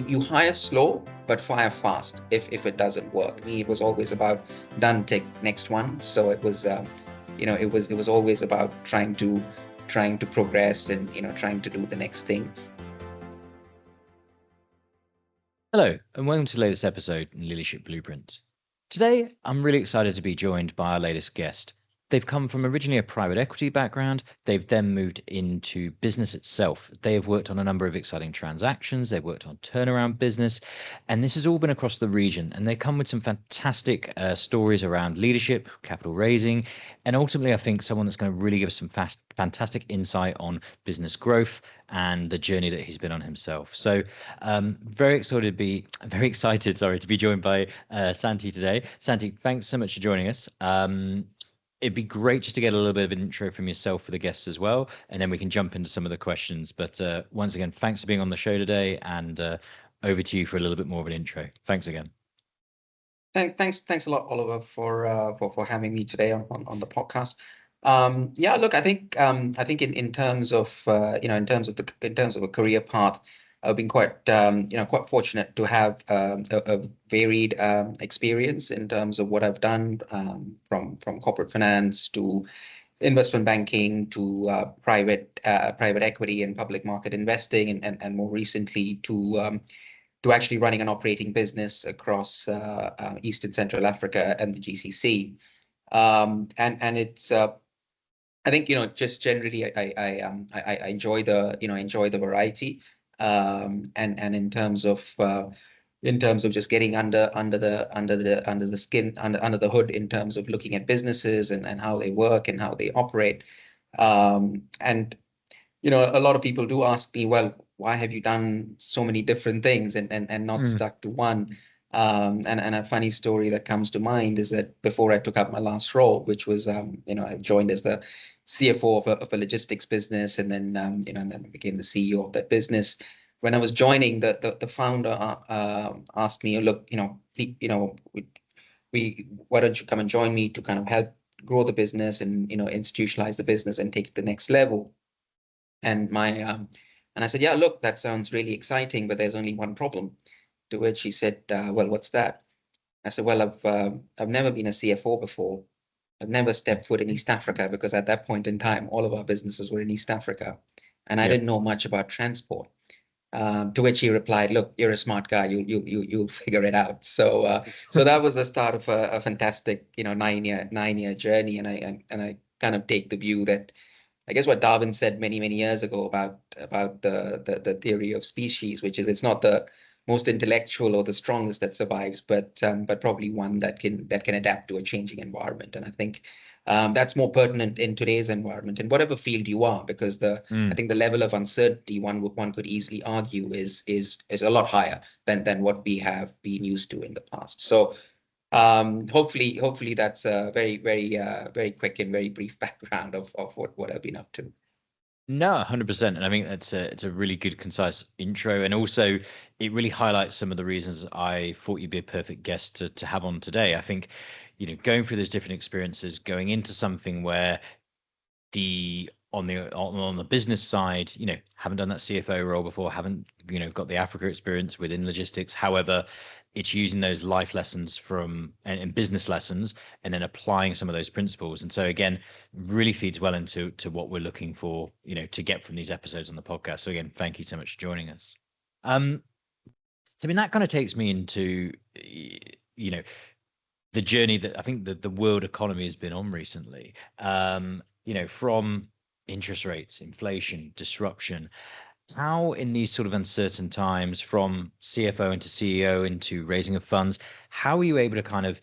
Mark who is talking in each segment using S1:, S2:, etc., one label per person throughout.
S1: you hire slow but fire fast if it doesn't work. Me, it was always about done, tick, next one. So it was it was always about trying to progress and trying to do the next thing.
S2: Hello, and welcome to the latest episode in Leadership Blueprint. Today, I'm really excited to be joined by our latest guest. They've come from originally a private equity background. They've then moved into business itself. They have worked on a number of exciting transactions. They've worked on turnaround business, and this has all been across the region. And they come with some fantastic stories around leadership, capital raising, and ultimately, I think someone that's going to really give us some fantastic insight on business growth and the journey that he's been on himself. So, very excited to be joined by Santi today. Santi, thanks so much for joining us. It'd be great just to get a little bit of an intro from yourself for the guests as well, and then we can jump into some of the questions. But once again, thanks for being on the show today, and over to you for a little bit more of an intro. Thanks again.
S1: Thanks a lot, Oliver, for having me today on the podcast. Yeah, look, I think in terms of in terms of a career path, I've been quite quite fortunate to have a varied experience in terms of what I've done, from corporate finance to investment banking to private equity and public market investing, and more recently to actually running an operating business across East and Central Africa and the GCC. And it's I think just generally I enjoy the variety, and in terms of just getting under the skin, under the hood, in terms of looking at businesses and how they work and how they operate. And a lot of people do ask me, well, why have you done so many different things and not stuck to one? And a funny story that comes to mind is that before I took up my last role, which was I joined as the CFO of a logistics business, and then and then became the CEO of that business. When I was joining, the founder asked me, look, why don't you come and join me to kind of help grow the business and institutionalize the business and take it to the next level. And I said, yeah, look, that sounds really exciting, but there's only one problem. To which he said, well, what's that? I said, well, I've never been a CFO before. I've never stepped foot in East Africa, because at that point in time, all of our businesses were in East Africa, and I didn't know much about transport. To which he replied, look, you're a smart guy. You'll figure it out. So that was the start of a fantastic 9-year journey, and I kind of take the view that, I guess, what Darwin said many years ago about the theory of species, which is, it's not the most intellectual or the strongest that survives, but probably one that can adapt to a changing environment. And I think that's more pertinent in today's environment, in whatever field you are, because I think the level of uncertainty, one could easily argue, is a lot higher than what we have been used to in the past. So hopefully that's a very quick and very brief background of what I've been up to.
S2: No, 100%. And I think it's a really good, concise intro. And also, it really highlights some of the reasons I thought you'd be a perfect guest to have on today. I think, going through those different experiences, going into something where on the business side, haven't done that CFO role before, haven't, got the Africa experience within logistics. However, it's using those life lessons and business lessons, and then applying some of those principles. And so again, really feeds well into what we're looking for, to get from these episodes on the podcast. So again, thank you so much for joining us. I mean, that kind of takes me into, the journey that I think the world economy has been on recently, from interest rates, inflation, disruption. How, in these sort of uncertain times, from CFO into CEO into raising of funds, how are you able to kind of,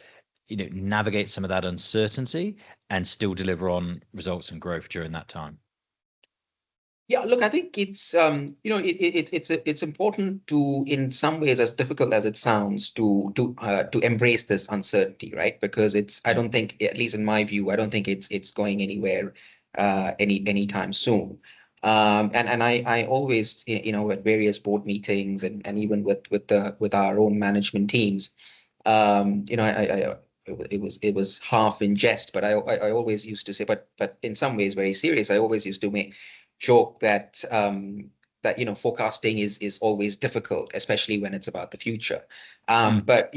S2: navigate some of that uncertainty and still deliver on results and growth during that time?
S1: Yeah, look, I think it's it's important to, in some ways, as difficult as it sounds, to embrace this uncertainty, right? Because I don't think, at least in my view, I don't think it's going anywhere anytime soon. And I always, at various board meetings, and even with our own management teams, it was half in jest, but I always used to say, but in some ways very serious. I always used to joke that forecasting is always difficult, especially when it's about the future.
S2: Mm.
S1: But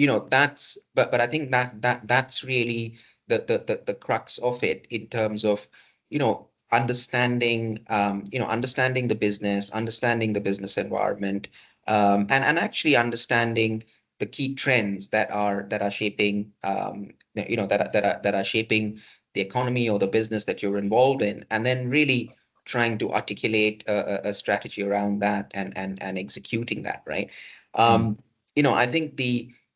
S1: but I think that's really the crux of it, in terms of understanding the business, understanding the business environment, and actually understanding the key trends that are shaping that are shaping the economy or the business that you're involved in, and then really trying to articulate a strategy around that, and executing that, right?
S2: Mm.
S1: I think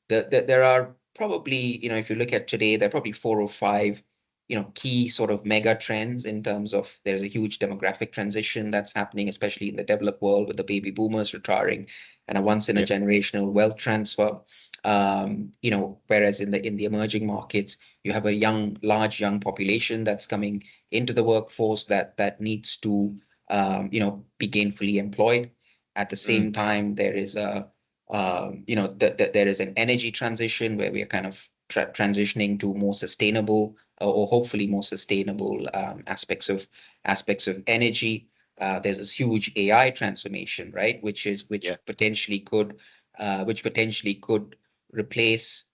S1: there are probably, if you look at today, there are probably 4 or 5 key sort of mega trends, in terms of, there's a huge demographic transition that's happening, especially in the developed world, with the baby boomers retiring, and a once in a
S2: Yeah.
S1: generational wealth transfer. Whereas in the emerging markets, you have a large young population that's coming into the workforce, that needs to be gainfully employed. At the
S2: Mm.
S1: same time, there is there is an energy transition, where we are kind of transitioning to more sustainable, or hopefully more sustainable, aspects of energy. There's this huge AI transformation, right?
S2: Yeah.
S1: Which potentially could replace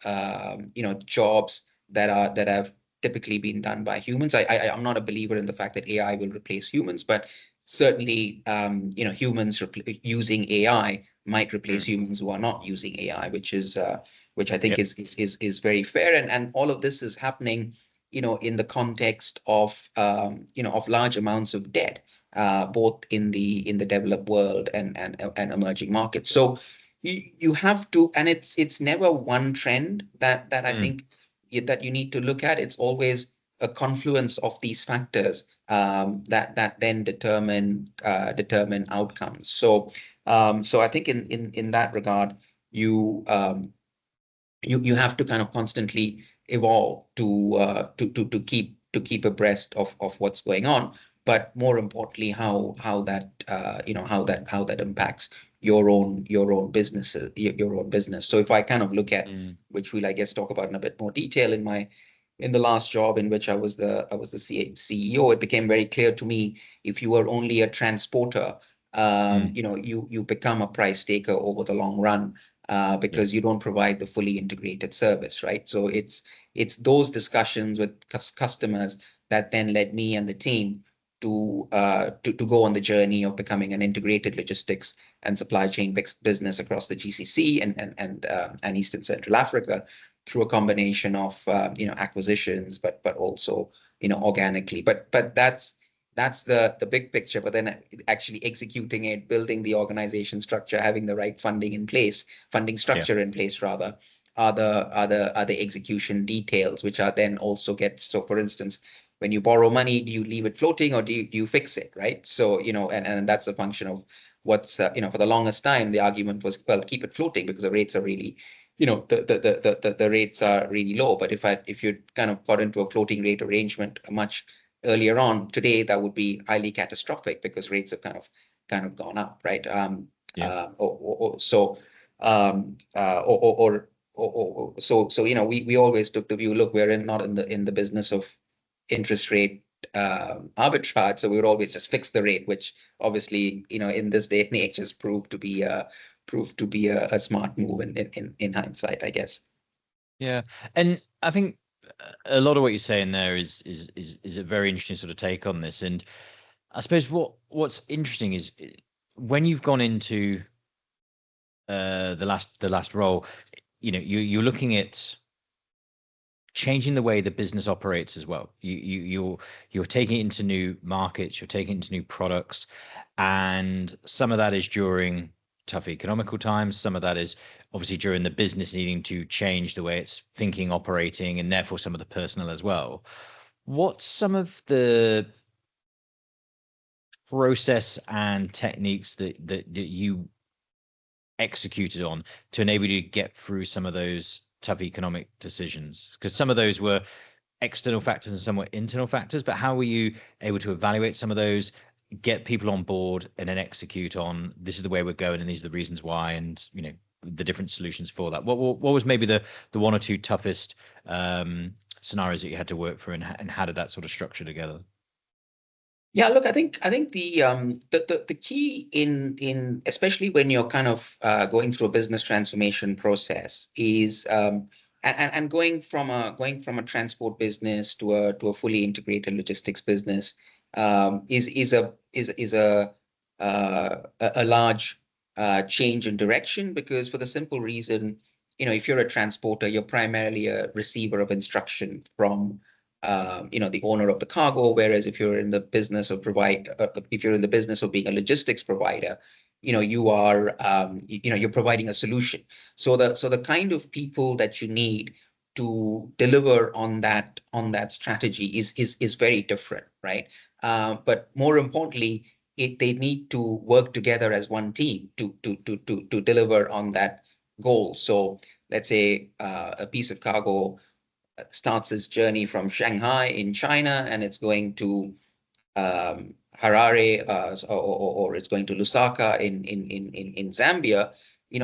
S1: jobs that have typically been done by humans. I'm not a believer in the fact that AI will replace humans, but certainly humans using AI might replace
S2: Mm.
S1: humans who are not using AI, which I think
S2: Yep.
S1: is very fair. And all of this is happening in the context of large amounts of debt, both in the developed world, and emerging markets. So you have to, and it's never one trend that I
S2: Mm.
S1: think that you need to look at. It's always a confluence of these factors, that then determine outcomes. So I think in that regard, you you have to kind of constantly evolve to keep abreast of what's going on, but more importantly, how that impacts your own business. So if I kind of look at,
S2: Mm.
S1: which we'll, I guess, talk about in a bit more detail, in the last job in which I was the CEO, it became very clear to me, if you are only a transporter,
S2: Mm.
S1: you become a price taker over the long run,
S2: Yeah.
S1: because you don't provide the fully integrated service, right? So it's those discussions with customers that then led me and the team to go on the journey of becoming an integrated logistics and supply chain business across the GCC and Eastern Central Africa, through a combination of acquisitions, but also organically. But that's the big picture. But then actually executing it, building the organization structure, having the right funding
S2: Yeah.
S1: structure in place, rather, are the execution details, which are then also so for instance, when you borrow money, do you leave it floating, or do you fix it, right? So and that's a function of what's for the longest time, the argument was, well, keep it floating, because the rates are really the rates are really low. But if you kind of got into a floating rate arrangement much earlier on, today that would be highly catastrophic, because rates have kind of gone up, right?
S2: Yeah.
S1: Or so so we always took the view, look, we're not in the business of interest rate arbitrage, so we would always just fix the rate, which obviously in this day and age has proved to be a smart move in hindsight, I guess.
S2: Yeah. And I think a lot of what you're saying there is a very interesting sort of take on this. And I suppose what's interesting is, when you've gone into the last role, you're looking at changing the way the business operates as well. You're taking it into new markets, you're taking it into new products, and some of that is during tough economical times. Some of that is obviously during the business needing to change the way it's thinking, operating, and therefore some of the personal as well. What's some of the process and techniques that you executed on to enable you to get through some of those tough economic decisions? Because some of those were external factors and some were internal factors, but how were you able to evaluate some of those, get people on board, and then execute on, this is the way we're going and these are the reasons why, and the different solutions for that? What was maybe the one or two toughest scenarios that you had to work through, and how did that sort of structure together?
S1: Yeah, look, I think the key in especially when you're kind of going through a business transformation process is and going from a transport business to a fully integrated logistics business is a large change in direction, because for the simple reason, if you're a transporter, you're primarily a receiver of instruction from the owner of the cargo. Whereas if you're in the business of if you're in the business of being a logistics provider, you're providing a solution. So the kind of people that you need to deliver on that strategy is very different, right? But more importantly, they need to work together as one team to deliver on that goal. So let's say a piece of cargo starts its journey from Shanghai in China, and it's going to Harare, or it's going to Lusaka in Zambia.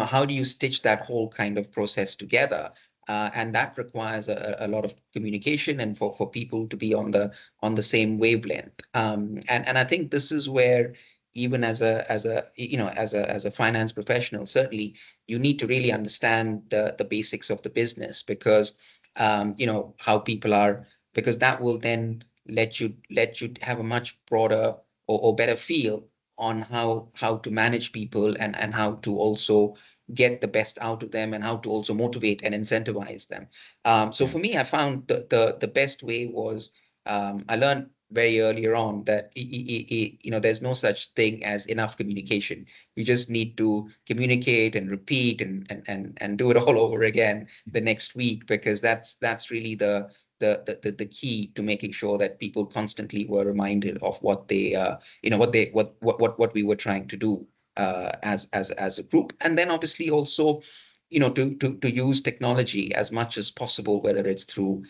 S1: How do you stitch that whole kind of process together? And that requires a lot of communication, and for people to be on the same wavelength. And I think this is where, even as a finance professional, certainly you need to really understand the basics of the business, because how people are, because that will then let you have a much broader or better feel on how to manage people, and how to also get the best out of them, and how to also motivate and incentivize them. So
S2: Yeah.
S1: for me, I found the best way was, I learned very earlier on that there's no such thing as enough communication. You just need to communicate and repeat and do it all over again the next week, because that's really the key to making sure that people constantly were reminded of what they what we were trying to do as a group. And then obviously also to use technology as much as possible, whether it's through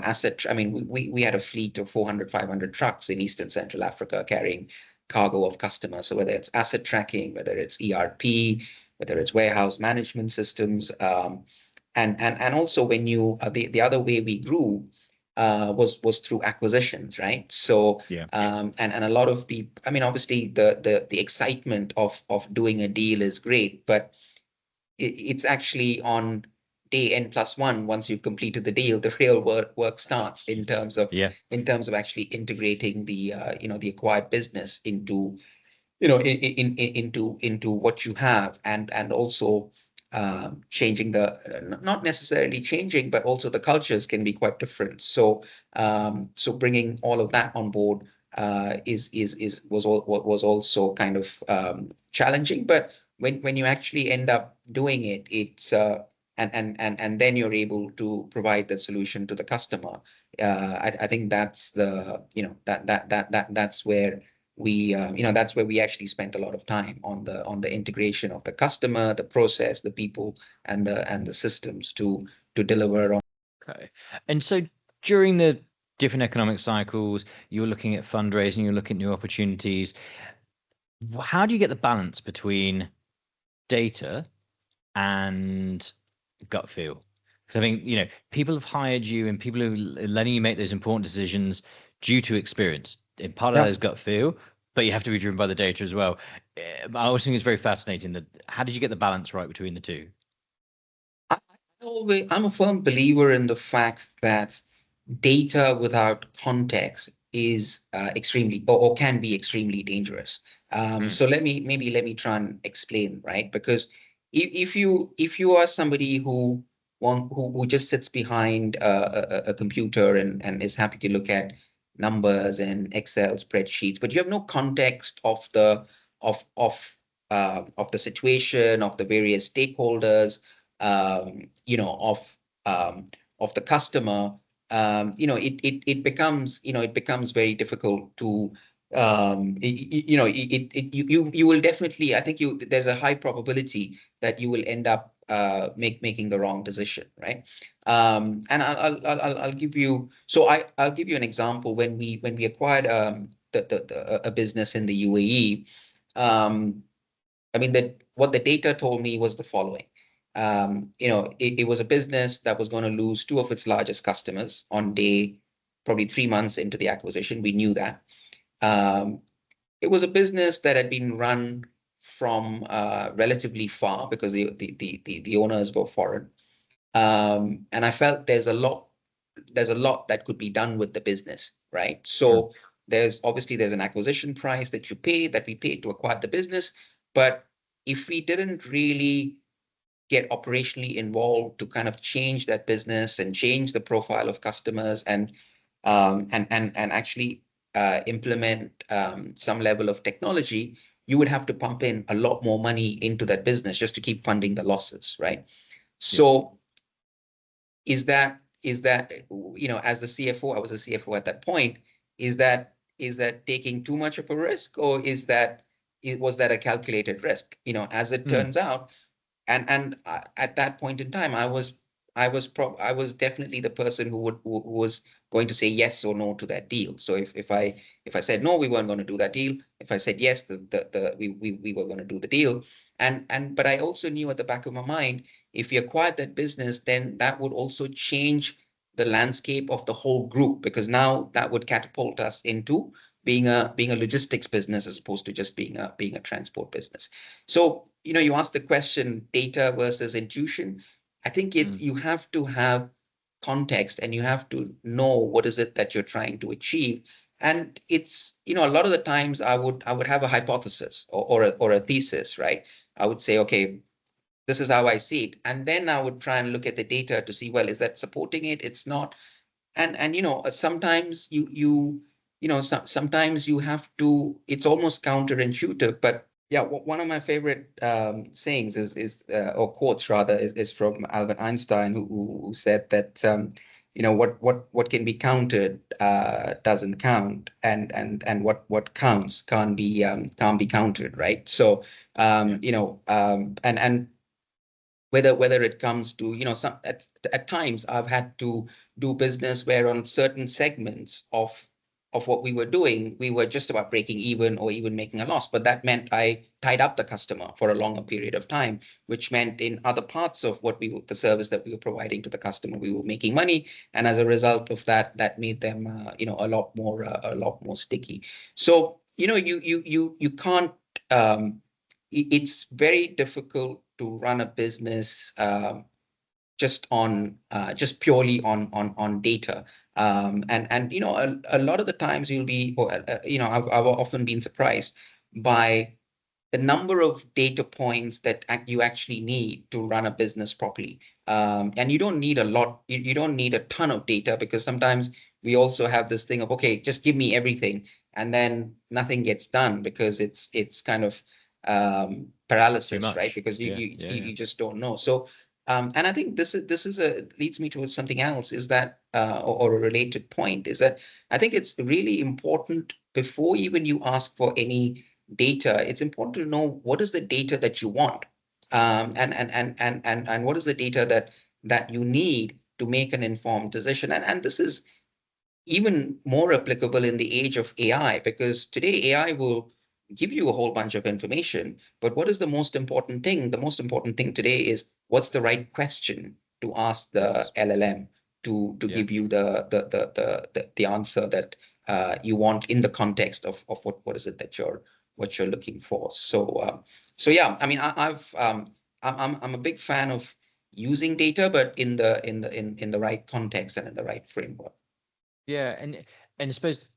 S1: asset. I mean, we had a fleet of 400 500 trucks in Eastern Central Africa carrying cargo of customers. So whether it's asset tracking, whether it's ERP, whether it's warehouse management systems, and also when the other way we grew was through acquisitions, right? So
S2: Yeah.
S1: and a lot of people, I mean, obviously the excitement of doing a deal is great, but it's actually on day n plus one, once you've completed the deal, the real work starts
S2: Yeah.
S1: in terms of actually integrating the acquired business into what you have, and also changing not necessarily changing, but also the cultures can be quite different. So bringing all of that on board was also kind of challenging. But when you actually end up doing it, it's and then you're able to provide the solution to the customer. I think that's the you know that's where that's where we actually spent a lot of time on the integration of the customer, the process, the people, and the systems to deliver on.
S2: Okay. And so during the different economic cycles, you're looking at fundraising, you're looking at new opportunities. How do you get the balance between data and gut feel? Because I think, people have hired you and people are letting you make those important decisions due to experience. And part of that
S1: Yeah.
S2: is gut feel, but you have to be driven by the data as well. I always think it's very fascinating that how did you get the balance right between the two?
S1: I'm a firm believer in the fact that data without context is extremely, or can be extremely dangerous.
S2: Mm,
S1: So let me try and explain, right? Because if you are somebody who just sits behind a computer and is happy to look at numbers and Excel spreadsheets, but you have no context of the situation, of the various stakeholders, um, of the customer, it becomes very difficult to you will definitely, I think there's a high probability that you will end up making the wrong decision, right? And I'll give you, I'll give you an example. When we acquired a business in the UAE, I mean, that what the data told me was the following. It was a business that was going to lose two of its largest customers on day, probably 3 months into the acquisition. We knew that. It was a business that had been run from relatively far because the owners were foreign. And I felt there's a lot that could be done with the business, right? So there's an acquisition price that we paid to acquire the business. But if we didn't really get operationally involved to kind of change that business and change the profile of customers and actually implement some level of technology, you would have to pump in a lot more money into that business just to keep funding the losses, right?
S2: Yeah.
S1: So is that as the CFO, I was a CFO at that point, is that taking too much of a risk, or was that a calculated risk? As it turns out, and at that point in time, I was definitely the person who was going to say yes or no to that deal. So if I said no, we weren't going to do that deal. If I said yes, we were going to do the deal. But I also knew at the back of my mind, if we acquired that business, then that would also change the landscape of the whole group, because now that would catapult us into being a logistics business as opposed to just being a transport business. So, you asked the question, data versus intuition. I think you have to have context, and you have to know what is it that you're trying to achieve. And it's, a lot of the times I would have a hypothesis or a thesis, right? I would say, okay, this is how I see it. And then I would try and look at the data to see, well, is that supporting it? It's not. And sometimes sometimes you have to, it's almost counterintuitive, but yeah, one of my favorite sayings or quotes rather, is from Albert Einstein, who said that what can be counted doesn't count, and what counts can't be counted, right? So and whether it comes to at times I've had to do business where on certain segments of what we were doing, we were just about breaking even or even making a loss, but that meant I tied up the customer for a longer period of time, which meant in other parts of the service that we were providing to the customer, we were making money, and as a result of that, that made them a lot more sticky. So you can't it's very difficult to run a business just purely on data. And a lot of the times you'll be, or I've often been surprised by the number of data points that you actually need to run a business properly. And you don't need a lot, you don't need a ton of data, because sometimes we also have this thing of, okay, just give me everything, and then nothing gets done because it's kind of paralysis, right? Because you just don't know. So and I think this is leads me to something else, is that or a related point, is that I think it's really important, before even you ask for any data, it's important to know what is the data that you want, and what is the data that you need to make an informed decision. And this is even more applicable in the age of AI, because today AI will give you a whole bunch of information, but what is the most important thing? The most important thing today is, what's the right question to ask the LLM to give you the answer that you want in the context of what is it that you're looking for. So yeah, I mean, I'm a big fan of using data, but in the right context and in the right framework.
S2: Yeah, and I suppose,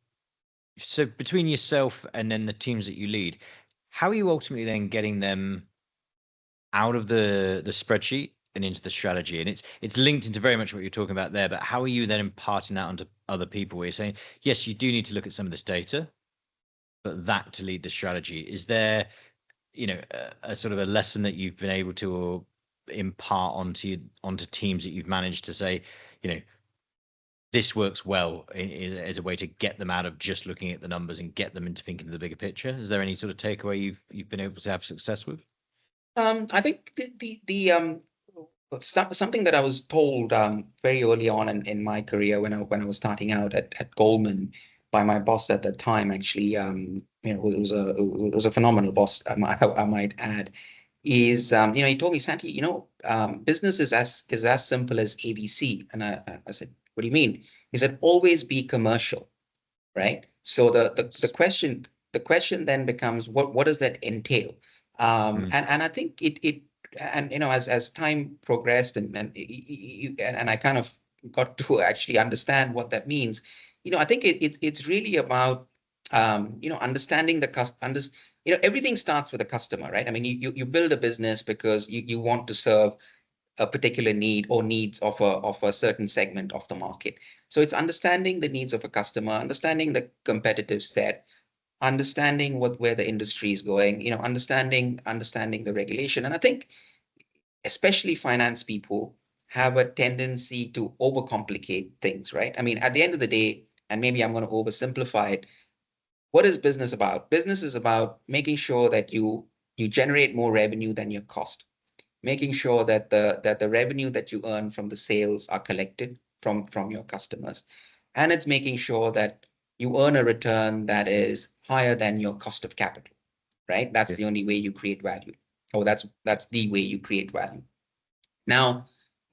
S2: so between yourself and then the teams that you lead, how are you ultimately then getting them out of the spreadsheet and into the strategy? And it's linked into very much what you're talking about there, but how are you then imparting that onto other people, where you're saying, yes, you do need to look at some of this data, but that to lead the strategy? Is there a sort of a lesson that you've been able to impart onto teams that you've managed to say, this works well as a way to get them out of just looking at the numbers and get them into thinking of the bigger picture? Is there any sort of takeaway you've been able to have success with?
S1: I think something that I was told very early on in my career, when I was starting out at Goldman, by my boss at the time, actually, it was a phenomenal boss, I might add, is he told me, Santi, business is as simple as ABC. And I said, what do you mean? He said, always be commercial, right? So the question then becomes, what does that entail? And I think it and as time progressed and I kind of got to actually understand what that means. I think it's really about understanding the customer. Everything starts with a customer, right? I mean, you build a business because you want to serve a particular need or needs of a certain segment of the market. So it's understanding the needs of a customer, understanding the competitive set, understanding where the industry is going, understanding the regulation. And I think especially finance people have a tendency to overcomplicate things, right? I mean, at the end of the day, and maybe I'm going to oversimplify it, what is business about? Business is about making sure that you generate more revenue than your cost, making sure that the revenue that you earn from the sales are collected from your customers, and it's making sure that you earn a return that is higher than your cost of capital, right? That's the
S2: Yes.
S1: only way you create value, or that's the way you create value. Now,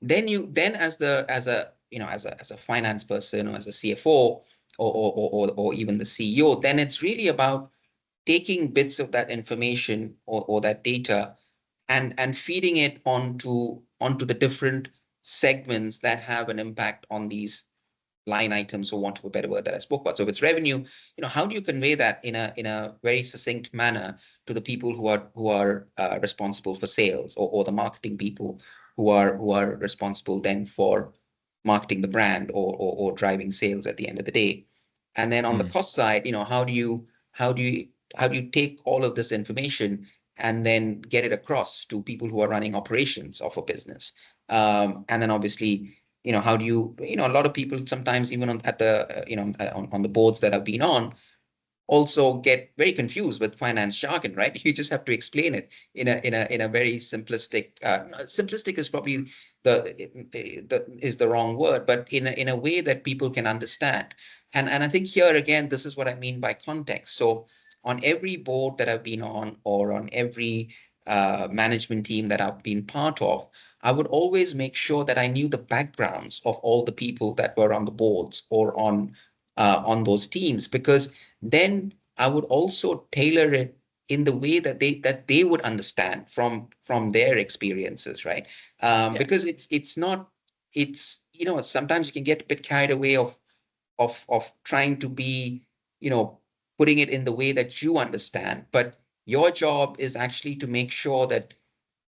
S1: then as a finance person or as a CFO or even the CEO, then it's really about taking bits of that information or that data and feeding it onto the different segments that have an impact on these line items, for want of a better word, that I spoke about. So if it's revenue, how do you convey that in a very succinct manner to the people who are responsible for sales, or the marketing people who are responsible then for marketing the brand, or driving sales at the end of the day. And then on the cost side, how do you take all of this information and then get it across to people who are running operations of a business? And then obviously, how do a lot of people sometimes, even at the, on the boards that I've been on, also get very confused with finance jargon, right? You just have to explain it in a very simplistic. Simplistic is probably the wrong word, but in a way that people can understand. And I think here again, this is what I mean by context. So on every board that I've been on, or on every management team that I've been part of, I would always make sure that I knew the backgrounds of all the people that were on the boards or on those teams, because then I would also tailor it in the way that they would understand from their experiences, right?
S2: Yeah.
S1: Because it's not it's sometimes you can get a bit carried away of trying to be, putting it in the way that you understand. But your job is actually to make sure that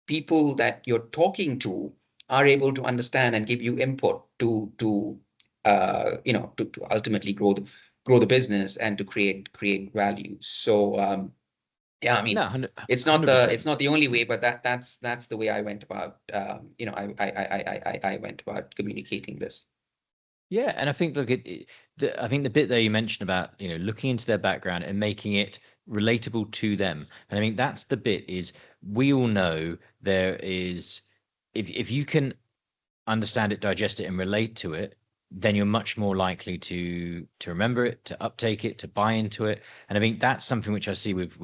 S1: people that you're talking to are able to understand and give you input to ultimately grow the business and to create value. So yeah, I
S2: No,
S1: mean, it's not the it's
S2: 100%.
S1: not the only way, but that's the way I went about I went about communicating this.
S2: Yeah, and I think look, I think the bit there you mentioned about looking into their background and making it relatable to them, and I think that's the bit is we all know there is if you can understand it, digest it, and relate to it, then you're much more likely to remember it, to uptake it, to buy into it. And I think that's something which I see with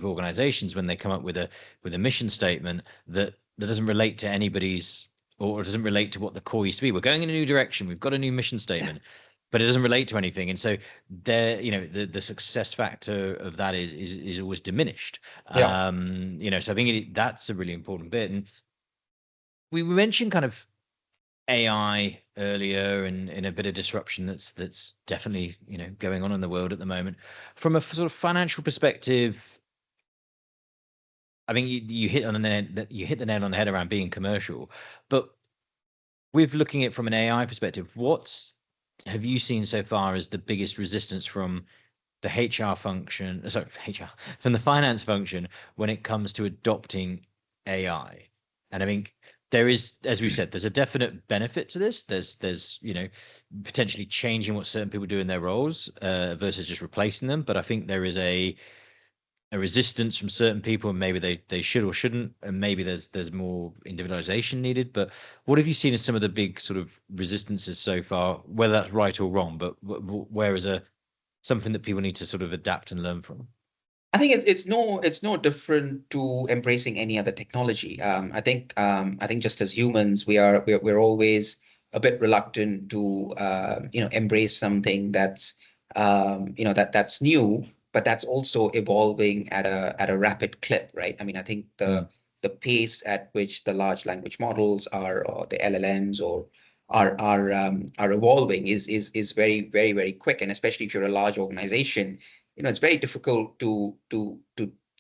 S2: organizations when they come up with a mission statement that doesn't relate to anybody's or doesn't relate to what the core used to be. We're going in a new direction. We've got a new mission statement, but it doesn't relate to anything. And so there, the success factor of that is always diminished.
S1: Yeah.
S2: So I think that's a really important bit. And we mentioned kind of AI earlier and in a bit of disruption that's definitely going on in the world at the moment. From a sort of financial perspective, I think you hit on the nail, you hit the nail on the head around being commercial, but with looking at it from an AI perspective, what's have you seen so far as the biggest resistance from the HR function, sorry, HR, from the finance function when it comes to adopting AI? And I think there is, as we've said, there's a definite benefit to this. There's potentially changing what certain people do in their roles versus just replacing them. But I think there is a resistance from certain people, and maybe they should or shouldn't, and maybe there's more individualization needed. But what have you seen as some of the big sort of resistances so far, whether that's right or wrong, but where is something that people need to sort of adapt and learn from?
S1: I think it's no different to embracing any other technology. I think just as humans, we're always a bit reluctant to embrace something that's that's new, but that's also evolving at a rapid clip, right? I mean, I think
S2: Mm.
S1: the pace at which the large language models are, or the LLMs, or are evolving is very, very, very quick. And especially if you're a large organization, it's very difficult to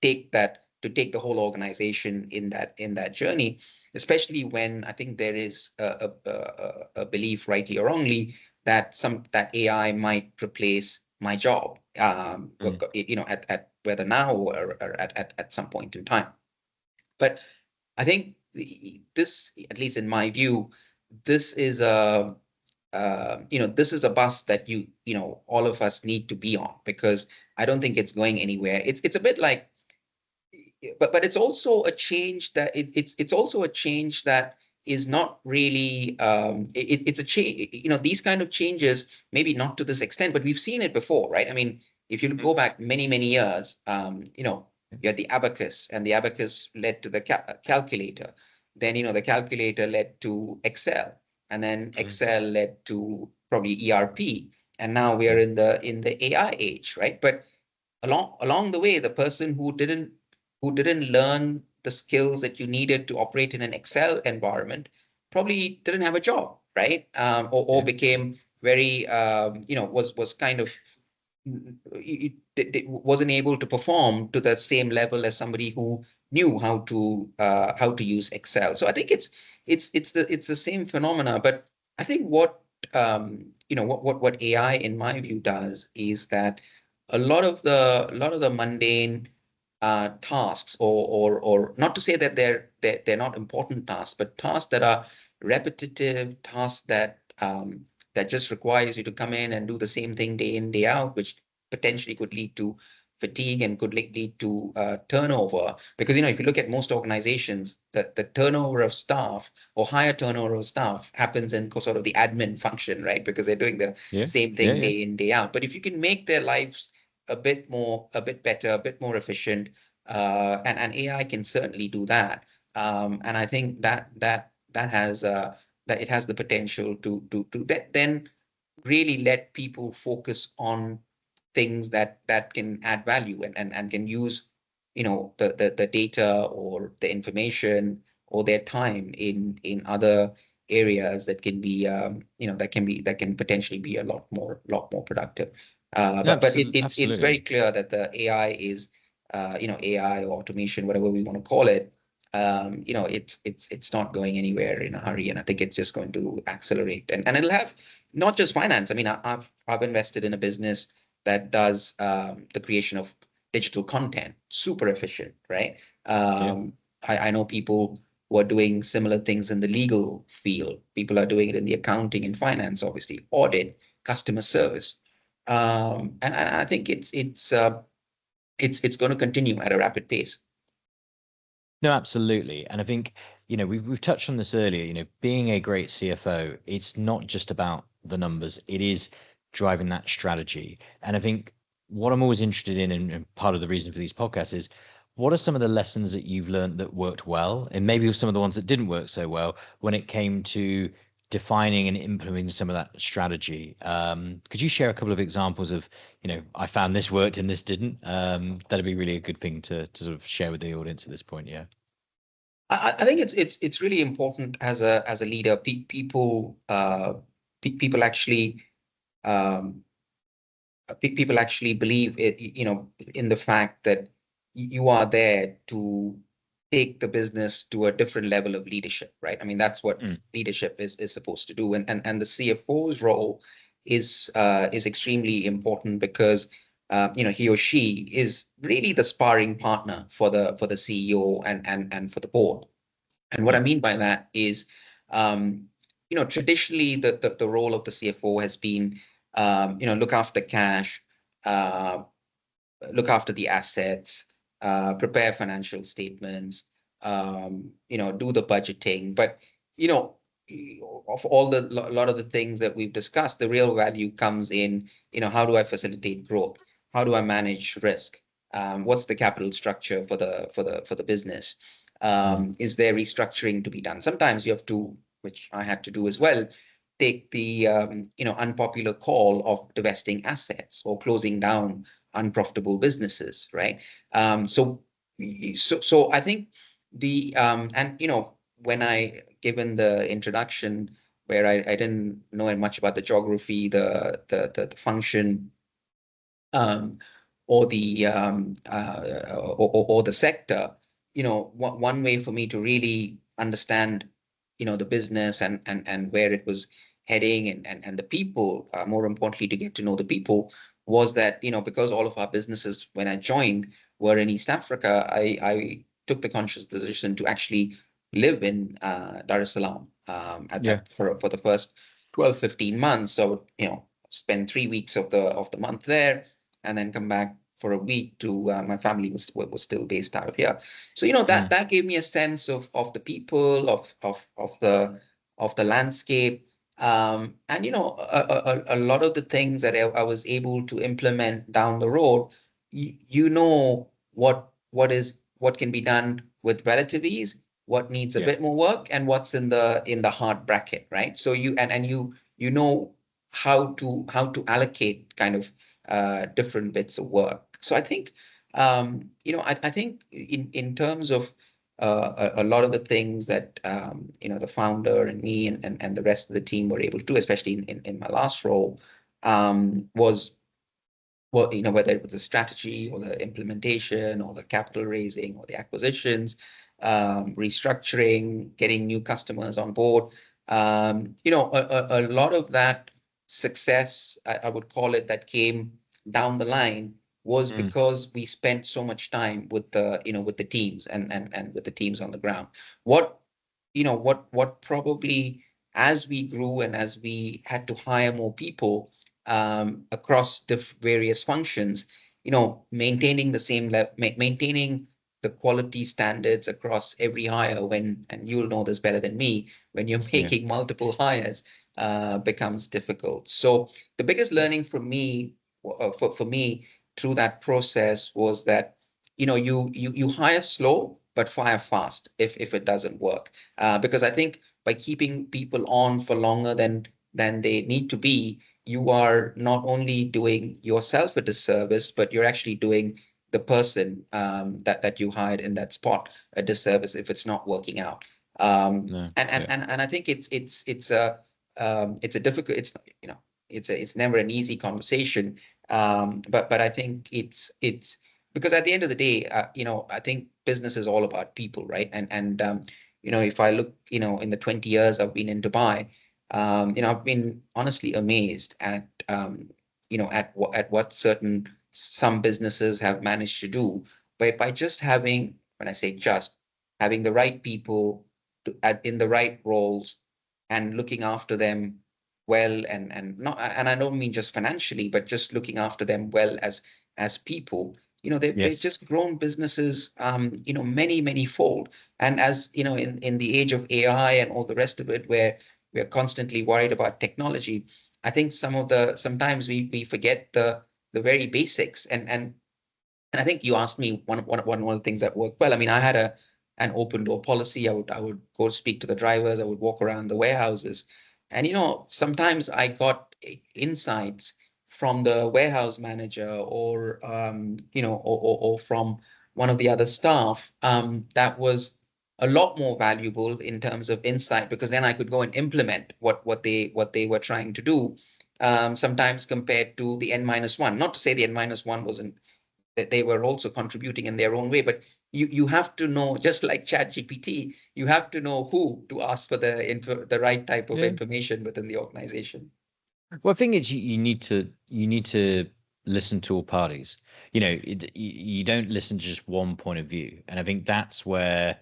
S1: take the whole organization in that journey, especially when I think there is a belief, rightly or wrongly, that AI might replace my job,
S2: Mm.
S1: at whether now or at some point in time. But I think this, at least in my view, this is a this is a bus that all of us need to be on, because I don't think it's going anywhere. It's a bit like, but it's also a change that it's also a change that is not really, it's a change, these kind of changes, maybe not to this extent, but we've seen it before, right? I mean, if you go back many, many years, you had the abacus, and the abacus led to the calculator. Then, the calculator led to Excel, and then
S2: Mm.
S1: Excel led to probably ERP. And now we are
S2: Yeah.
S1: in the AI age, right? But along the way, the person who didn't learn the skills that you needed to operate in an Excel environment probably didn't have a job, right? Or
S2: Yeah.
S1: became very, was kind of, wasn't able to perform to the same level as somebody who knew how to use Excel. So I think it's the same phenomena. But I think what AI, in my view, does is that a lot of the mundane tasks, or not to say that they're not important tasks, but tasks that are repetitive, tasks that just requires you to come in and do the same thing day in, day out, which potentially could lead to fatigue and could lead to turnover. Because if you look at most organizations, that the turnover of staff, or higher turnover of staff, happens in sort of the admin function, right? Because they're doing the
S2: Yeah.
S1: same
S2: Yeah.
S1: thing
S2: Yeah.
S1: day in, day out. But if you can make their lives a bit better, a bit more efficient, and AI can certainly do that. And I think that it has the potential to then really let people focus on things that can add value, and can use the data, or the information, or their time in other areas that can be, that can potentially be a lot more productive. But it's very
S2: Absolutely.
S1: clear that the AI is, AI or automation, whatever we want to call it, it's not going anywhere in a hurry, and I think it's just going to accelerate, and it'll have not just finance. I mean, I've invested in a business that does the creation of digital content, super efficient, right?
S2: Yeah.
S1: I know people who are doing similar things in the legal field. People are doing it in the accounting and finance, obviously, audit, customer service, and I think it's going to continue at a rapid pace.
S2: No, absolutely. And I think, we've touched on this earlier, being a great CFO, it's not just about the numbers, it is driving that strategy. And I think what I'm always interested in, and part of the reason for these podcasts, is what are some of the lessons that you've learned that worked well, and maybe some of the ones that didn't work so well when it came to defining and implementing some of that strategy. Could you share a couple of examples of, I found this worked and this didn't? That'd be really a good thing to sort of share with the audience at this point. Yeah.
S1: I think it's really important as a leader. People actually, um, people actually believe it, in the fact that you are there to take the business to a different level of leadership, right? I mean, that's what
S2: Mm.
S1: leadership is supposed to do, and the CFO's role is extremely important, because he or she is really the sparring partner for the CEO and for the board. And what I
S2: Yeah.
S1: mean by that is, traditionally the role of the CFO has been, look after cash, uh, look after the assets, prepare financial statements, do the budgeting. But, you know, of all the lot of the things that we've discussed, the real value comes in, how do I facilitate growth? How do I manage risk? What's the capital structure for the business?
S2: Mm.
S1: Is there restructuring to be done? Sometimes you have to, which I had to do as well, take the unpopular call of divesting assets or closing down unprofitable businesses, right? So I think the and when I given the introduction where I didn't know much about the geography, the function, um, or the or the sector, one way for me to really understand, the business and where it was heading and the people, more importantly, to get to know the people, was that, because all of our businesses when I joined were in East Africa, I took the conscious decision to actually live in Dar es Salaam for the first 12, 15 months. So, spend 3 weeks of the month there, and then come back for a week to my family was still based out of here. So that gave me a sense of the people, of the landscape, and a lot of the things that I was able to implement down the road. What can be done with relative ease, what needs a bit more work, and what's in the hard bracket, right? So you know how to allocate kind of different bits of work. So I think, I think in terms of a lot of the things that the founder and me and the rest of the team were able to, especially in my last role, was, well, whether it was the strategy or the implementation or the capital raising or the acquisitions, restructuring, getting new customers on board. A lot of that success, I would call it, that came down the line was because we spent so much time with the teams and with the teams on the ground. What probably, as we grew and as we had to hire more people across the various functions, maintaining the same level, maintaining the quality standards across every hire, and you'll know this better than me, when you're making multiple hires, becomes difficult. So the biggest learning for me, for me through that process, was that you hire slow but fire fast if it doesn't work, because I think by keeping people on for longer than they need to be, you are not only doing yourself a disservice, but you're actually doing the person that you hired in that spot a disservice if it's not working out. And I think it's a difficult, it's never an easy conversation. But I think it's because at the end of the day, I think business is all about people, right? And if I look, in the 20 years I've been in Dubai, I've been honestly amazed at what some businesses have managed to do by just having, when I say just, having the right people in the right roles and looking after them well, and not, and I don't mean just financially, but just looking after them well as people. They've just grown businesses, many fold. And as in the age of AI and all the rest of it, where we're constantly worried about technology, I think sometimes we forget the very basics. And I think you asked me one of the things that worked well. I mean, I had an open door policy. I would go speak to the drivers. I would walk around the warehouses, and sometimes I got insights from the warehouse manager, or or from one of the other staff, that was a lot more valuable in terms of insight, because then I could go and implement what they were trying to do. Sometimes compared to the N minus one. Not to say the N minus one wasn't, that they were also contributing in their own way, but you have to know, just like ChatGPT, you have to know who to ask for the right type of information within the organization.
S2: Well, the thing is, you need to listen to all parties. You don't listen to just one point of view, and I think that's where,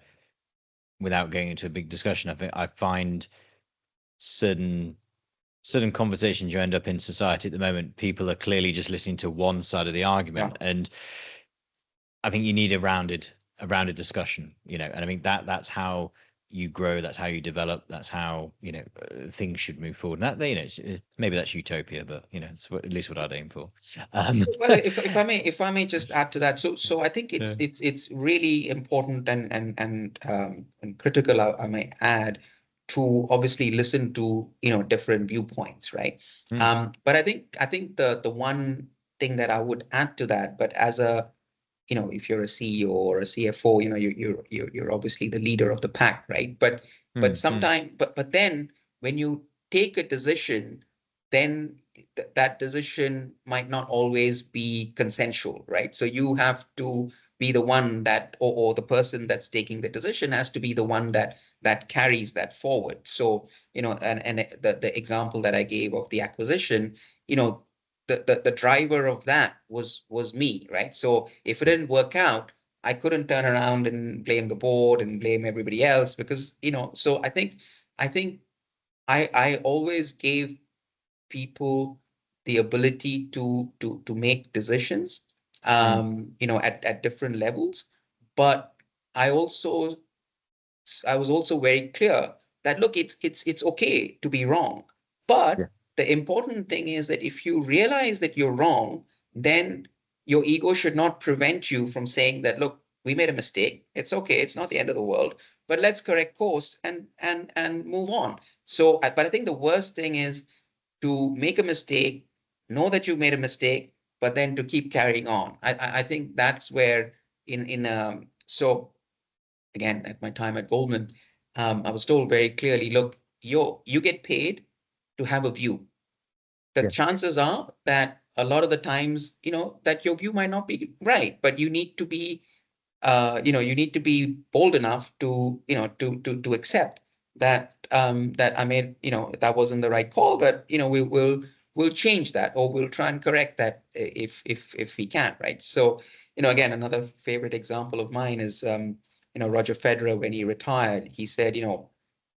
S2: without going into a big discussion, I find certain conversations you end up in society at the moment, people are clearly just listening to one side of the argument, and I think you need a rounded discussion, and I think that's how you grow, that's how you develop, that's how things should move forward. And that, maybe that's utopia, but it's at least what I'd aim for.
S1: Well, if I may just add to that, so I think it's really important and critical, I may add, to obviously listen to, different viewpoints, right? But I think the one thing that I would add to that, but as a, if you're a CEO or a CFO, you're obviously the leader of the pack, right? But sometimes, but then when you take a decision, then that decision might not always be consensual, right? So you have to be the one that, or the person that's taking the decision has to be the one that carries that forward. So, and the example that I gave of the acquisition, the driver of that was me, right? So if it didn't work out, I couldn't turn around and blame the board and blame everybody else, because, so I think I always gave people the ability to make decisions, at different levels. But I also I was also very clear that, look, it's okay to be wrong,
S2: Yeah.
S1: but the important thing is that if you realize that you're wrong, then your ego should not prevent you from saying that, look, we made a mistake. It's okay. It's not the end of the world, but let's correct course and move on. So, but I think the worst thing is to make a mistake, know that you made a mistake, but then to keep carrying on. I think that's where so again, at my time at Goldman, I was told very clearly, look, you get paid to have a view. The
S2: Yeah.
S1: chances are that a lot of the times, that your view might not be right, but you need to be bold enough to, to accept that, that I made, that wasn't the right call, but, we'll change that, or we'll try and correct that, if we can, right? So, again, another favorite example of mine is, Roger Federer. When he retired, he said,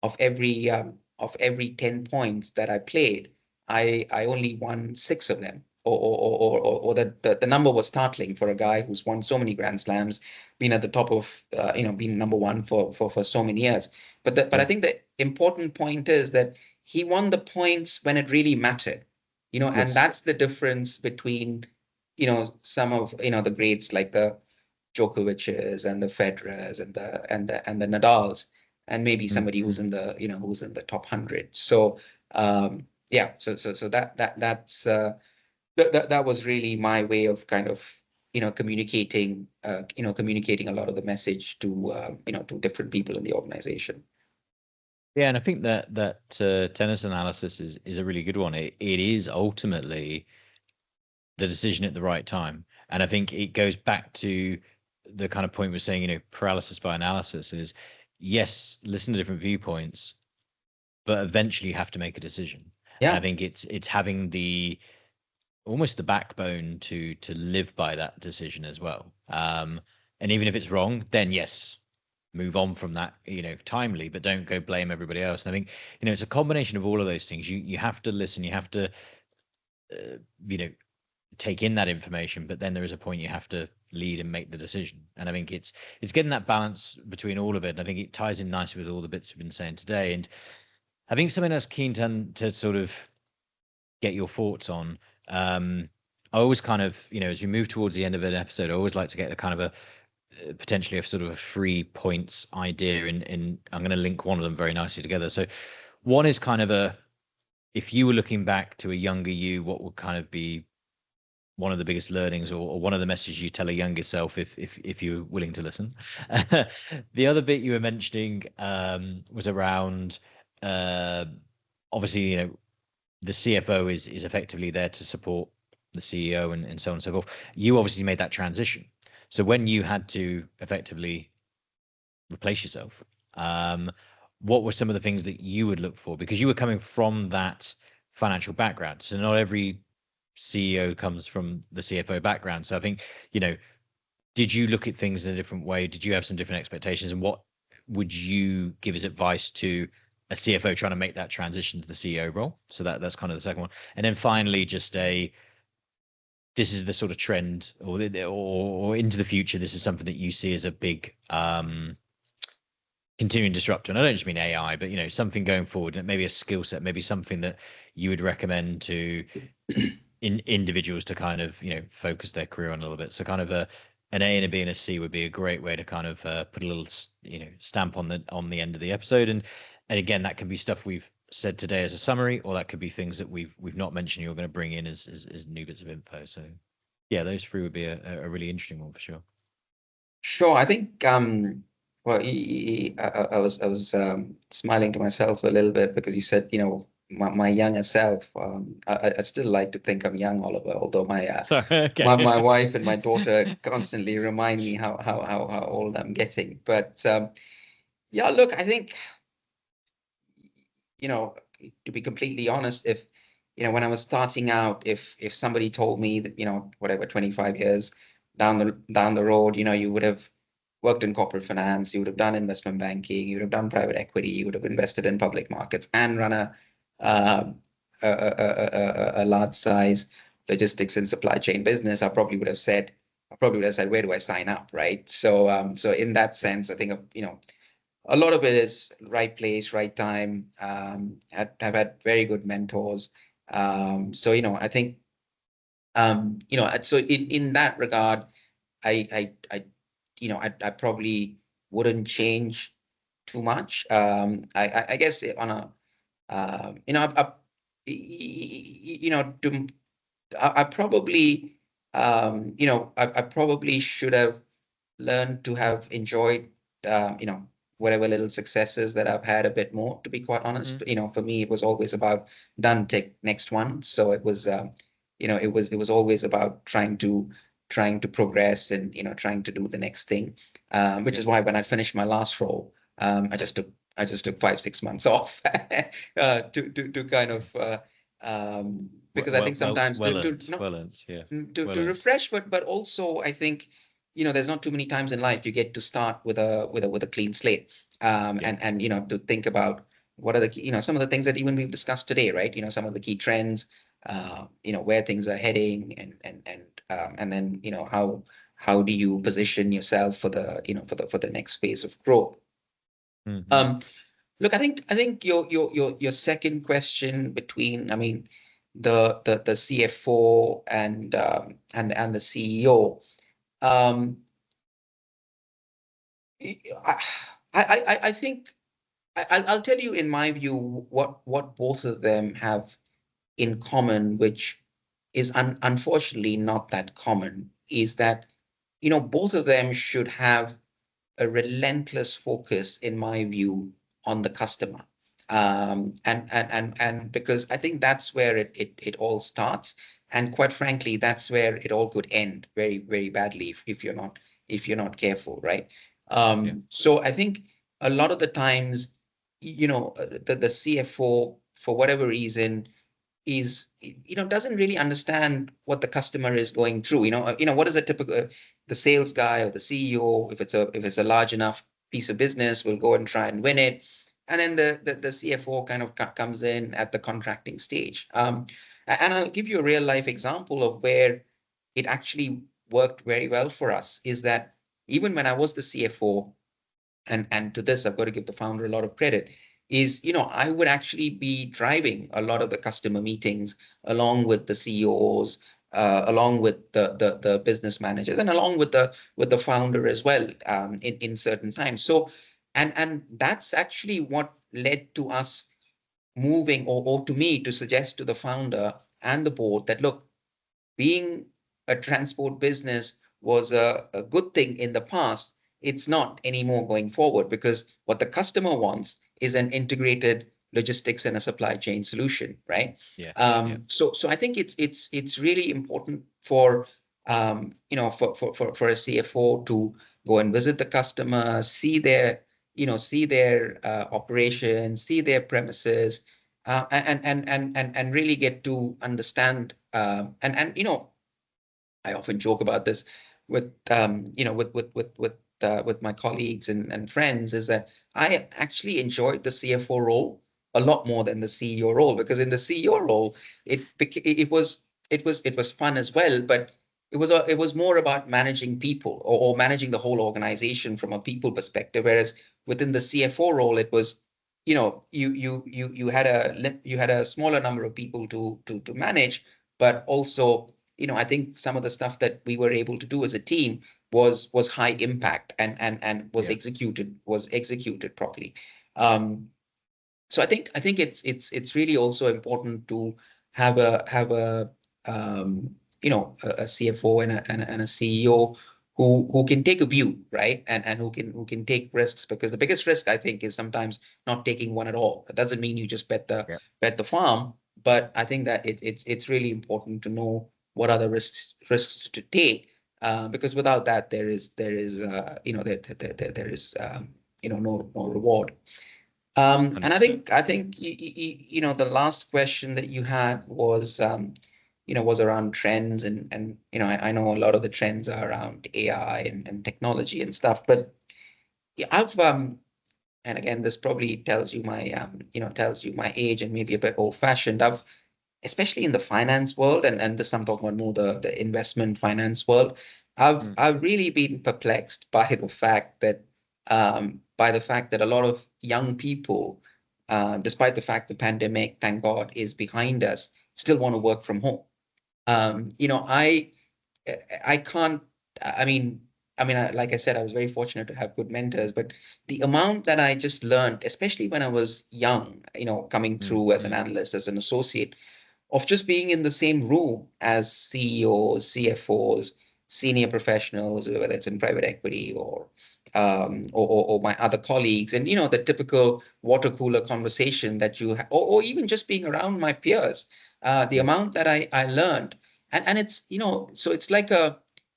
S1: of every 10 points that I played, I only won six of them. Or the number was startling for a guy who's won so many Grand Slams, been at the top of, been number one for so many years. But I
S2: Yeah.
S1: think the important point is that he won the points when it really mattered, and
S2: Yes.
S1: that's the difference between, some of, the greats like the Djokovic's and the Federers and the Nadals, and maybe somebody who's in the, who's in the top 100. So, yeah, so that was really my way of kind of, communicating a lot of the message to, to different people in the organization.
S2: Yeah, and I think that tennis analysis is a really good one. It is ultimately the decision at the right time, and I think it goes back to the kind of point we're saying. Paralysis by analysis is, yes, listen to different viewpoints, but eventually you have to make a decision. And I
S1: Yeah,
S2: think it's having the almost the backbone to live by that decision as well. And even if it's wrong, then yes, move on from that, timely, but don't go blame everybody else. And I think, it's a combination of all of those things. You have to listen, you have to, you know, take in that information, but then there is a point you have to lead and make the decision. And I think it's getting that balance between all of it. And I think it ties in nicely with all the bits we've been saying today. And I think something that's keen to sort of get your thoughts on. I always kind of, as we move towards the end of an episode, I always like to get a kind of a potentially a sort of a 3 points idea, and I'm going to link one of them very nicely together. So one is kind of if you were looking back to a younger you, what would kind of be one of the biggest learnings, or one of the messages you tell a younger self, if you're willing to listen. The other bit you were mentioning was around uh, obviously, the CFO is effectively there to support the CEO, and so on and so forth. You obviously made that transition. So when you had to effectively replace yourself, um, what were some of the things that you would look for? Because you were coming from that financial background. So not every CEO comes from the CFO background. So I think, did you look at things in a different way? Did you have some different expectations? And what would you give as advice to a CFO trying to make that transition to the CEO role? So that's kind of the second one. And then finally, just this is the sort of trend, or into the future, this is something that you see as a big continuing disruptor. And I don't just mean AI, but something going forward, and maybe a skill set, maybe something that you would recommend to individuals to kind of focus their career on a little bit. So kind of an A and a B and a C would be a great way to kind of put a little stamp on the end of the episode. And And again, that can be stuff we've said today as a summary, or that could be things that we've not mentioned you're going to bring in as new bits of info. So yeah, those three would be a really interesting one for sure.
S1: Sure, I think well, I was smiling to myself a little bit because you said, my younger self. I still like to think I'm young, Oliver, although
S2: Sorry,
S1: my
S2: okay.
S1: wife and my daughter constantly remind me how old I'm getting. But yeah, look, I think, to be completely honest, if when I was starting out, if somebody told me that, whatever, 25 years down the road, you would have worked in corporate finance, you would have done investment banking, you would have done private equity, you would have invested in public markets and run um, a large size logistics and supply chain business, I probably would have said, where do I sign up, right? So in that sense, I think, a lot of it is right place, right time. Have had very good mentors. So I think, so in that regard, I probably wouldn't change too much. I guess on a to I probably I probably should have learned to have enjoyed whatever little successes that I've had a bit more, to be quite honest. For me, it was always about done, take next one. So it was it was always about trying to progress and trying to do the next thing. Which is why when I finished my last role, I just took 5-6 months off to kind of because I think sometimes
S2: Well earned, well earned, yeah, well
S1: to
S2: earned.
S1: refresh, but also I think there's not too many times in life you get to start with a clean slate,
S2: Yeah,
S1: and to think about what are the some of the things that even we've discussed today, right? Some of the key trends, where things are heading, and then how do you position yourself for the for the next phase of growth.
S2: hmm
S1: Um, Look, I think your second question between, I mean, the CFO and the CEO. Um, I I think I'll tell you in my view what both of them have in common, which is unfortunately not that common, is that both of them should have a relentless focus, in my view, on the customer. And because I think that's where it all starts. And quite frankly, that's where it all could end very, very badly if you're not careful, right?
S2: yeah,
S1: So I think a lot of the times, the CFO, for whatever reason, is doesn't really understand what the customer is going through. What is a typical the sales guy or the CEO, if it's a large enough piece of business, will go and try and win it, and then the CFO kind of comes in at the contracting stage. And I'll give you a real life example of where it actually worked very well for us. Is that even when I was the CFO, and to this I've got to give the founder a lot of credit, is I would actually be driving a lot of the customer meetings along with the CEOs, along with the business managers, and along with the founder as well, in certain times. So and that's actually what led to us moving, or to me, to suggest to the founder and the board that, look, being a transport business was a good thing in the past, it's not anymore going forward, because what the customer wants is an integrated logistics and a supply chain solution, right?
S2: yeah, yeah,
S1: So I think it's really important for for a CFO to go and visit the customer, see their operations, see their premises, and really get to understand, and I often joke about this with with my colleagues and friends, is that I actually enjoyed the CFO role a lot more than the CEO role, because in the CEO role it was fun as well, but it was more about managing people, or managing the whole organization from a people perspective, whereas within the CFO role it was, you had a smaller number of people to manage, but also, I think some of the stuff that we were able to do as a team was high impact, and was
S2: yeah.
S1: executed properly. Um, So I think it's really also important to have a a CFO and a CEO who can take a view, right? And who can take risks, because the biggest risk I think is sometimes not taking one at all. That doesn't mean you just
S2: Yeah.
S1: bet the farm, but I think that it's really important to know what are the risks to take, because without that there is there is no reward. And I
S2: 100%.
S1: think I think the last question that you had was was around trends, and I know a lot of the trends are around AI and technology and stuff, but yeah, I've and again, this probably tells you my tells you my age and maybe a bit old fashioned. I've, especially in the finance world, and this I'm talking about more the investment finance world,
S2: Mm.
S1: I've really been perplexed by the fact that a lot of young people, despite the fact the pandemic, thank God, is behind us, still want to work from home. Um, you know, I I can't. I mean, like I said, I was very fortunate to have good mentors, but the amount that I just learned, especially when I was young, coming
S2: Mm.
S1: through as an
S2: Mm.
S1: analyst, as an associate, of just being in the same room as CEOs, CFOs, senior professionals, whether it's in private equity or my other colleagues, and the typical water cooler conversation that or even just being around my peers, the
S2: Yeah.
S1: amount that I learned, and it's so it's like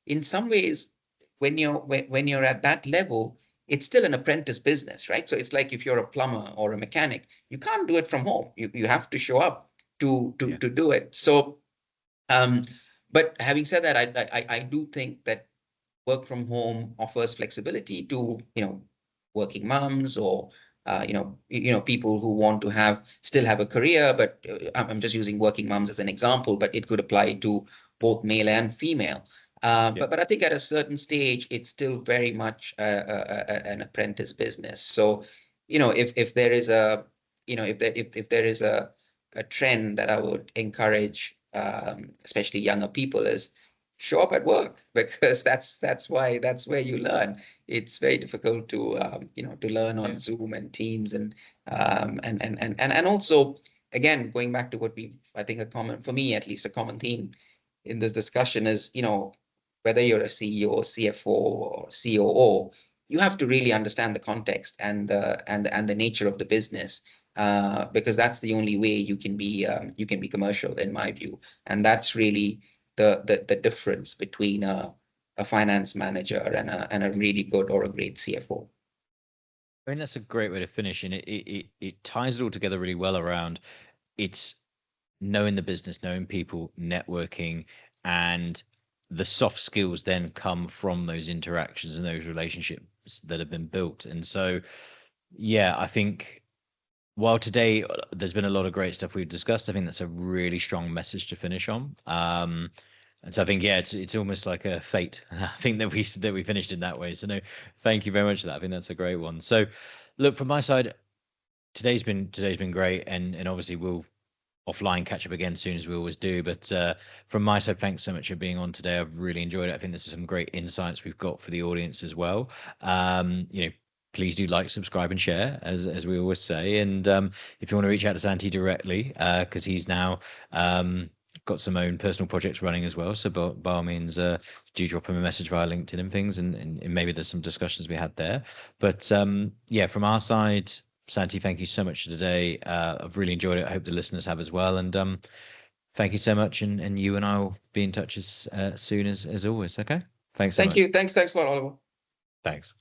S1: in some ways, when you're at that level, it's still an apprentice business, right? So it's like if you're a plumber or a mechanic, you can't do it from home. You have to show up
S2: Yeah.
S1: to do it. So, um, but having said that, I do think that work from home offers flexibility to working moms, or people who want to still have a career, but I'm just using working moms as an example, but it could apply to both male and female.
S2: Yeah.
S1: But I think at a certain stage, it's still very much an apprentice business. So, if there is a if there is a trend that I would encourage, especially younger people, is show up at work, because that's where you learn. It's very difficult to to learn on
S2: Yeah.
S1: Zoom and Teams, and also, again, going back to what I think, a common, for me at least, a common theme in this discussion is, whether you're a CEO, CFO, or COO, you have to really understand the context and the nature of the business, because that's the only way you can be commercial, in my view. And that's really the difference between a finance manager and a really good or a great CFO.
S2: I mean, that's a great way to finish, and it ties it all together really well around it's knowing the business, knowing people, networking, and the soft skills then come from those interactions and those relationships that have been built. And so, yeah, I think while today there's been a lot of great stuff we've discussed, I think that's a really strong message to finish on. And so I think, yeah, it's almost like a fate. I think that we finished in that way. So no, thank you very much for that. I think that's a great one. So, look, from my side, today's been great, and obviously we'll offline catch up again soon, as we always do. But from my side, thanks so much for being on today. I've really enjoyed it. I think this is some great insights we've got for the audience as well. Please do like, subscribe, and share, as we always say. And if you want to reach out to Santi directly, because he's now got some own personal projects running as well. So by all means, do drop him a message via LinkedIn and things, and maybe there's some discussions we had there. But yeah, from our side, Santi, thank you so much for today. I've really enjoyed it. I hope the listeners have as well. And thank you so much. And you and I will be in touch as soon as always. Okay. Thanks so
S1: Thank
S2: much.
S1: you. Thanks a lot, Oliver.
S2: Thanks.